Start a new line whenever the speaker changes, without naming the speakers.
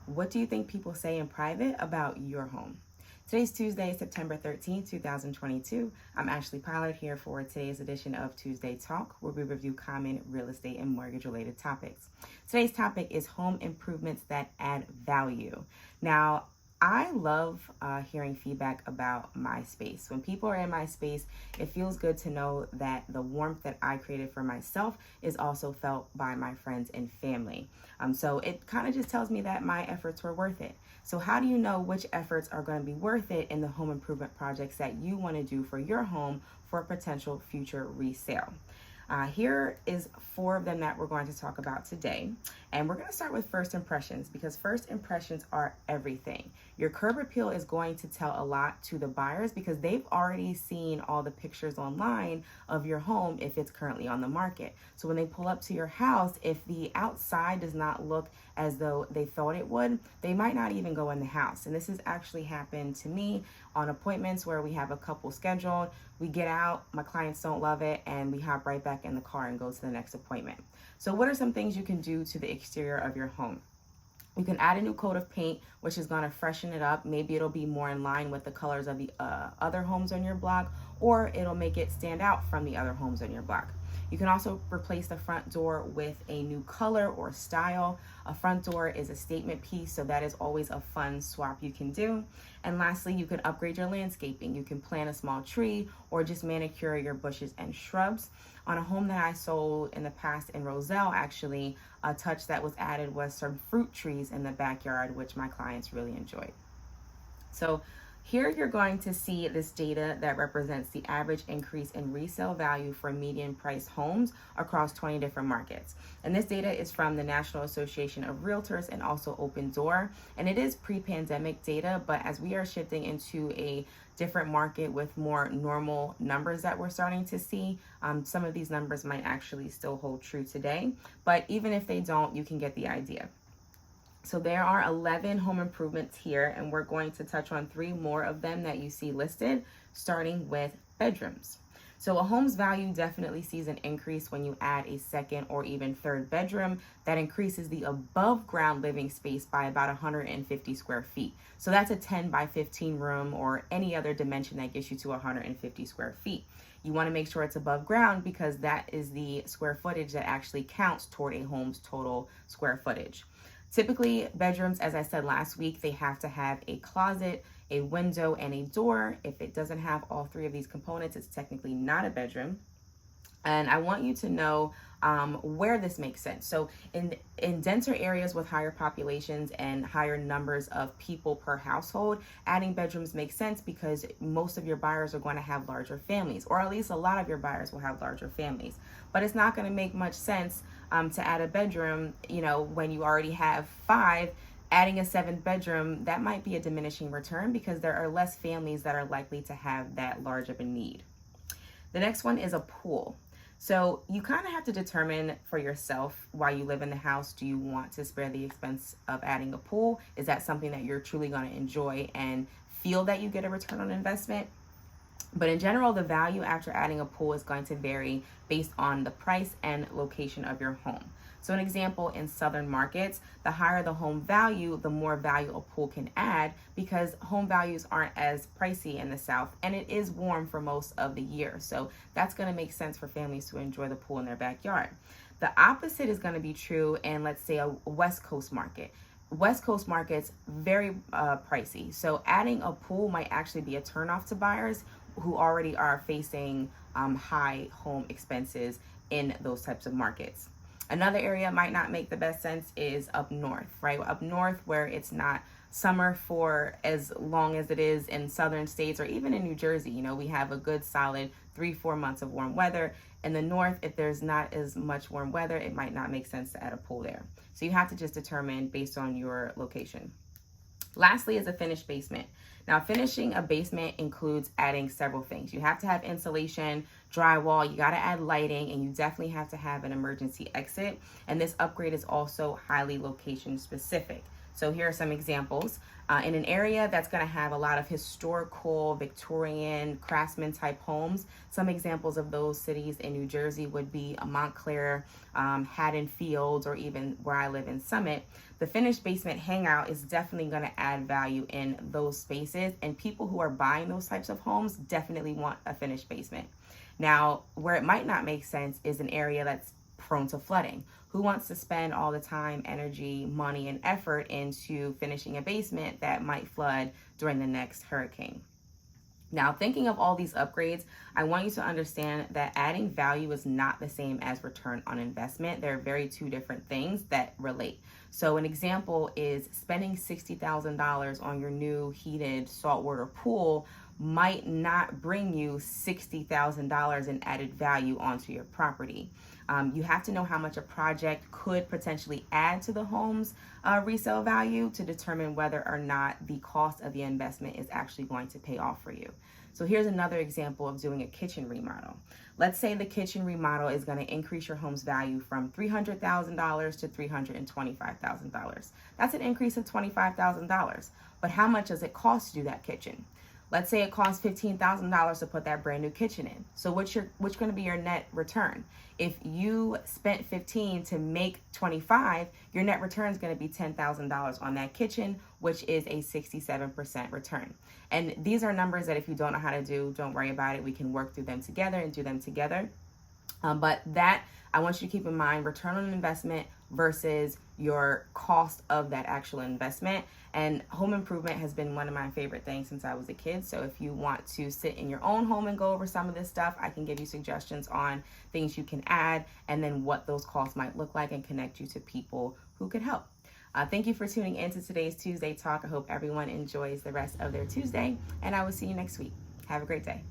What do you think people say in private about your home? Today's Tuesday, September 13th, 2022. I'm Ashley Pollard here for today's edition of Tuesday Talk, where we review common real estate and mortgage related topics. Today's topic is home improvements that add value. Now, I love hearing feedback about my space. When people are in my space, it feels good to know that the warmth that I created for myself is also felt by my friends and family. So it kind of just tells me that my efforts were worth it. So how do you know which efforts are going to be worth it in the home improvement projects that you want to do for your home for potential future resale? Here is 4 of them that we're going to talk about today. And we're going to start with first impressions, because first impressions are everything. Your curb appeal is going to tell a lot to the buyers because they've already seen all the pictures online of your home if it's currently on the market. So when they pull up to your house, if the outside does not look as though they thought it would, they might not even go in the house. And this has actually happened to me on appointments where we have a couple scheduled. We get out, my clients don't love it, and we hop right back in the car and go to the next appointment. So what are some things you can do to the exterior of your home? You can add a new coat of paint, which is going to freshen it up. Maybe it'll be more in line with the colors of the other homes on your block, or it'll make it stand out from the other homes on your block. You can also replace the front door with a new color or style. A front door is a statement piece, so that is always a fun swap you can do. And lastly, you can upgrade your landscaping. You can plant a small tree or just manicure your bushes and shrubs. On a home that I sold in the past in Resale, actually, a touch that was added was some fruit trees in the backyard, which my clients really enjoyed. So here you're going to see this data that represents the average increase in resale value for median price homes across 20 different markets. And this data is from the National Association of Realtors and also Open Door. And it is pre-pandemic data, but as we are shifting into a different market with more normal numbers that we're starting to see, some of these numbers might actually still hold true today. But even if they don't, you can get the idea. So there are 11 home improvements here, and we're going to touch on 3 more of them that you see listed, starting with bedrooms. So a home's value definitely sees an increase when you add a second or even third bedroom. That increases the above ground living space by about 150 square feet. So that's a 10 by 15 room or any other dimension that gets you to 150 square feet. You want to make sure it's above ground because that is the square footage that actually counts toward a home's total square footage. Typically, bedrooms, as I said last week, they have to have a closet, a window, and a door. If it doesn't have all 3 of these components, it's technically not a bedroom. And I want you to know where this makes sense. So in denser areas with higher populations and higher numbers of people per household, adding bedrooms makes sense because most of your buyers are going to have larger families, or at least a lot of your buyers will have larger families. But it's not going to make much sense to add a bedroom, when you already have 5. Adding a 7th bedroom, that might be a diminishing return because there are less families that are likely to have that large of a need. The next one is a pool. So you kind of have to determine for yourself while you live in the house, do you want to spare the expense of adding a pool? Is that something that you're truly going to enjoy and feel that you get a return on investment? But in general, the value after adding a pool is going to vary based on the price and location of your home. So an example, in southern markets, the higher the home value, the more value a pool can add because home values aren't as pricey in the south, and it is warm for most of the year. So that's going to make sense for families to enjoy the pool in their backyard. The opposite is going to be true in, let's say, a West Coast market. West Coast markets, very pricey. So adding a pool might actually be a turnoff to buyers who already are facing high home expenses in those types of markets. Another area might not make the best sense is up north, right? Up north where it's not summer for as long as it is in southern states or even in New Jersey. We have a good solid 3-4 months of warm weather. In the north, if there's not as much warm weather, it might not make sense to add a pool there. So you have to just determine based on your location. Lastly is a finished basement. Now, finishing a basement includes adding several things. You have to have insulation, drywall, you got to add lighting, and you definitely have to have an emergency exit. And this upgrade is also highly location specific. So here are some examples. In an area that's going to have a lot of historical Victorian craftsman type homes, some examples of those cities in New Jersey would be Montclair, Haddonfield, or even where I live in Summit. The finished basement hangout is definitely going to add value in those spaces, and people who are buying those types of homes definitely want a finished basement. Now, where it might not make sense is an area that's prone to flooding. Who wants to spend all the time, energy, money, and effort into finishing a basement that might flood during the next hurricane? Now, thinking of all these upgrades, I want you to understand that adding value is not the same as return on investment. They're very two different things that relate. So an example is spending $60,000 on your new heated saltwater pool might not bring you $60,000 in added value onto your property. You have to know how much a project could potentially add to the home's resale value to determine whether or not the cost of the investment is actually going to pay off for you. So here's another example of doing a kitchen remodel. Let's say the kitchen remodel is going to increase your home's value from $300,000 to $325,000. That's an increase of $25,000. But how much does it cost to do that kitchen? Let's say it costs $15,000 to put that brand new kitchen in. So what's going to be your net return? If you spent $15,000 to make $25,000, your net return is going to be $10,000 on that kitchen, which is a 67% return. And these are numbers that if you don't know how to do, don't worry about it. We can work through them together and do them together. But that, I want you to keep in mind, return on investment versus your cost of that actual investment. And home improvement has been one of my favorite things since I was a kid. So if you want to sit in your own home and go over some of this stuff, I can give you suggestions on things you can add and then what those costs might look like and connect you to people who could help. Thank you for tuning in to today's Tuesday Talk. I hope everyone enjoys the rest of their Tuesday, and I will see you next week. Have a great day.